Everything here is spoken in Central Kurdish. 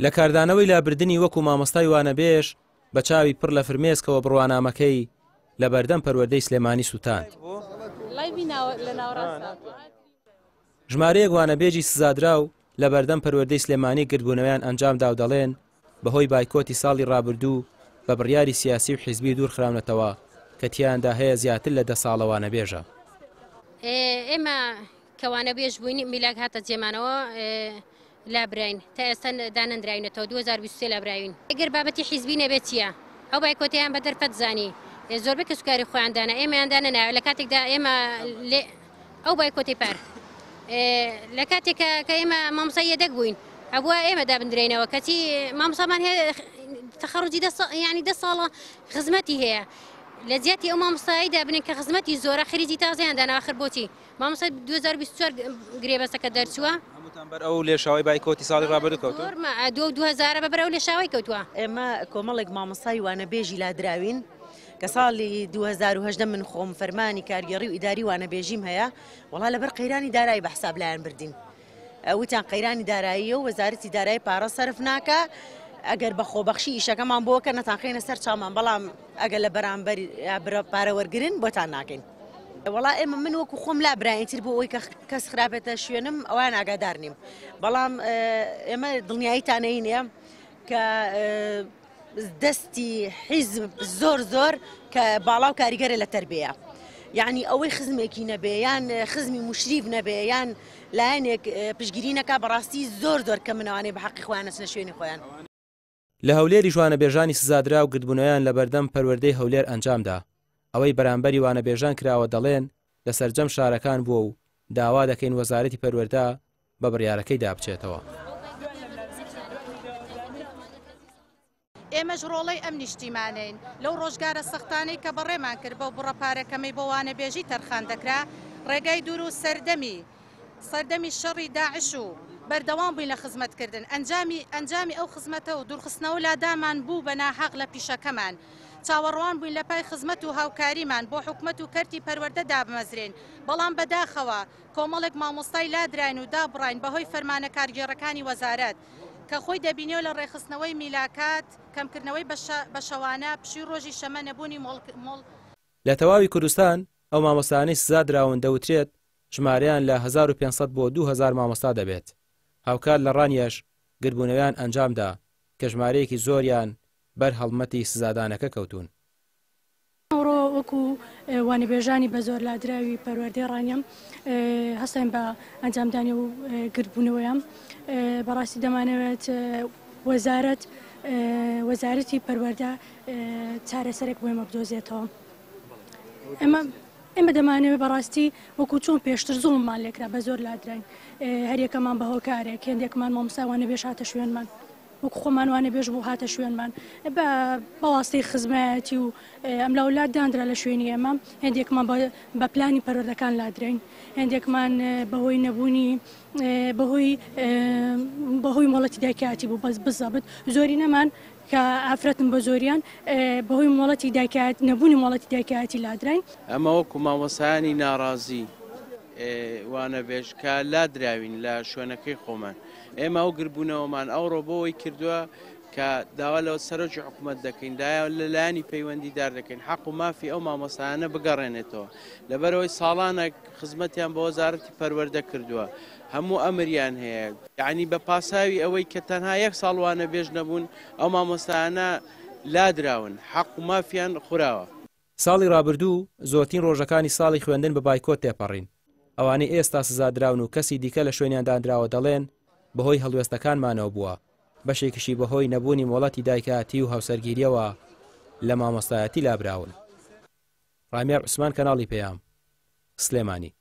لە کاردانەوەی لابردنی وەکو مامۆستای وانەبێژ بە چاوی پڕ لە فرمێسکەوە بڕوانامەکەی لە بەردەم پەروەردەی سلێمانی سوتاند. ژمارەیەک وانەبێژی سزادراو لە بەردەم پەروەردەی سلێمانی گردبوونەوەیان ئەنجامدا و دەڵێن بەهۆی بایکۆتی ساڵی ڕابردوو بە بڕیاری سیاسی و حیزبی دوورخراونەتەوە کە تیاندا هەیە زیاتر لە 10 ساڵە وانەبێژە. ئێمە کەوانە بێژ بووین میلاک هاتە جێمانەوە لابراین تا ئێستا دانەندراوینەتەوە 2023 لابراوین. ئەگەر بابەتی حیزبی نەبێت چییە؟ ئەو بایکۆتیان بە دەرفەت زانی زۆربەی کەسوکاری خۆیاندانە ئێمەیاندانە ناوە لە کاتێکدا ئێمە ئەو بایکۆتی پار لە کاتێکە کە ئێمە مامۆسای یەدەک بووین ئەبووە ئێمە دابدرێنەوە کەچی مامۆسامان هەیە تەخەڕوجی ینی 10 ساڵە خزمەتی هەیە لە زیاتی ئەو مامۆستایی دابنین کە خزمەتی زۆرە خریجی تازەیاندانا آخر بۆچی مامۆستا 2024 گرێبەستەکە دەرچووە بەر ئەو لێشاوی بایکۆتی ساڵی ڕابردوو کەوتووە 2000 بەبەر ئەو لێشاوی کەوتووە. ئێمە کۆمەڵێک مامۆستای وانەبێژی لادراوین کە ساڵی 2018 من خۆم فەرمانی کارگەڕی و ئیداری وانەبێژیم هەیە وڵا لەبەر قەیرانی دارایی بە حساب لایەن بردین وتیان قەیرانی دارایی و وەزارەتی دارایی پارە سەرف ناکە ئەگەر بە خۆبەخشی ئیشەکەمان بۆکە نەتانخێنە سەر چامان بەڵام ئەگەر لە بەرامبەر پارە وەرگرن بۆتان ناکەین. وڵا ئێمە من وەکو خۆم لا برایەتر بۆ ئەوەی کە کەس خراپێتە شوێنم ئەوان ئاگادار نیم بەڵام ئێمە دڵنیاییتانەیە کە دەستی حیزب زۆر کە باڵا و کاریگەرە لە تەربیە یعنی ئەوەی خزمێکی نەبێ یان خزمی مشریف نەبێ یان لایەنێک پشگیری نەکا بەڕاستی زۆر کە منەوانێ بە حەقی خۆیان نەچنە شوێنی خۆیان. لە هەولێری ژوانەبێژانی سزادرا و گردبوونەوەیان لە بەردەم پەروەردەی هەولێر ئەنجامدا ئەوەی بەرامبەری وانەبێژان کراوە دەڵێن لە سەرجەم شارەکان بووە و داوا دەکەین وەزارەتی پەروەردە بە بڕیارەکەی دابچێتەوە. ئێمەش ڕۆڵەی ئەم نیشتیمانین لەو ڕۆژگارە سەختانەی کە بەڕێمان کرد بە بڕەپارەکەمەی بۆ وانەبێژی تەرخان دەکرا ڕێگای دوور و سەردەمی شەڕی داعش و بەردەوام بووین لە خزمەتکردن ئەنجامی ئەو خزمەتە و دوورخستنەوە لادامان بوو بە ناحەق لە پیشەکەمان چاوەڕوان بووین لە پای خزمەت و هاوکاریمان بۆ حکومەت و کەرتی پەروەردە دابمەزرێن بەڵام بەداخەوە کۆمەڵێک مامۆستای لادراین و دابڕین بەهۆی فەرمانە کارگێڕەکانی وەزارەت کە خۆی دەبینێەوە لە ڕێخستنەوەی میلاکات کەمکردنەوەی بە شەوانە پشی ڕۆژی شەمە نەبوونی مۆڵ. لە تەواوی کوردستان ئەو مامۆستانەی سزادراون دەوترێت ژمارەیان لە 1500 بۆ 2000 مامۆستا دەبێت. هاوکار لە ڕانیەش گردبوونەوەیان ئەنجامدا کە ژمارەیەکی زۆریان بەر هەڵمەتی سزادانەکە کەوتون. ئەوڕۆ وەکو وانەبێژانی بە زۆر لادراوی پەروەردەی ڕانیم هەستاین بە ئەنجامدانی و گردبوونەوەیان بەڕاستی دەمانەوێت وەزارەتی پەروەردە چارەسەرێک بۆ ئێمە بدۆزێتەوە. ئێمە دەمانەوێت بەڕاستی وەکو چۆن پێشتر زوڵممان لێکرا بە زۆر لادراین هەریەکەمان بە هۆکارێک هێندێکمان مامۆستا وانەبێژ هاتە شوێنمان وەکو خۆمان وانەبێژ بوو هاتە شوێنمان بە واسطەی خزمەتی و ئەم لاولاد دانرا لە شوێنی ئێمە هێندێکمان بە پلانی پەروەردەکان لادرین هێندێکمان بەهۆی نەبوونی بەهۆی مۆڵەتی دایکاتی بوو بەس بزەبت زۆری نەمان کە ئافرەتن بە زۆریان بەهۆی مۆڵەتی دایکات نەبوونی مۆڵەتی دایکاتی لادراین. ئەمە وەکو مامۆسایانی ناڕازی وانەبێژکە لادراوین لە شوێنەکەی خۆمان ئێمە ئەو گربوونەوەمان ئەوڕۆ بۆەوەی کردووە کە داوا لەوە سەرۆکی حکوومەت دەکەین دایە لەلایانی پەیوەندیدار دەکەین حەق و مافی ئەو مامۆسایانە بگەڕێنێتەوە لەبەرەوەی ساڵانێک خزمەتیان بە وەزارەتی پەروەردە کردووە هەموو ئەمریان هەیە یعنی بە پاساوی ئەوەی کە تەنها 1 ساڵ وانەبێژ نەبوون ئەو مامۆسایانە لادراون حەق و مافیان خوراوە. ساڵی ڕابردوو زۆرترین ڕۆژەکانی ساڵی خوێندن بە بایکۆت تێپەڕین ئەوانەی ئێستا سزادراون و کەسی دیکە لە شوێنیان دانراوە دەڵێن بەهۆی هەڵوێستەکانمانەوە بووە بەشێکیشی بەهۆی نەبوونی مۆڵەتی دایکاتی و هاوسەرگیریەوە لە مامۆستایەتی لابراون. ڕامێر عوسمان کەناڵی پێیام سلێمانی.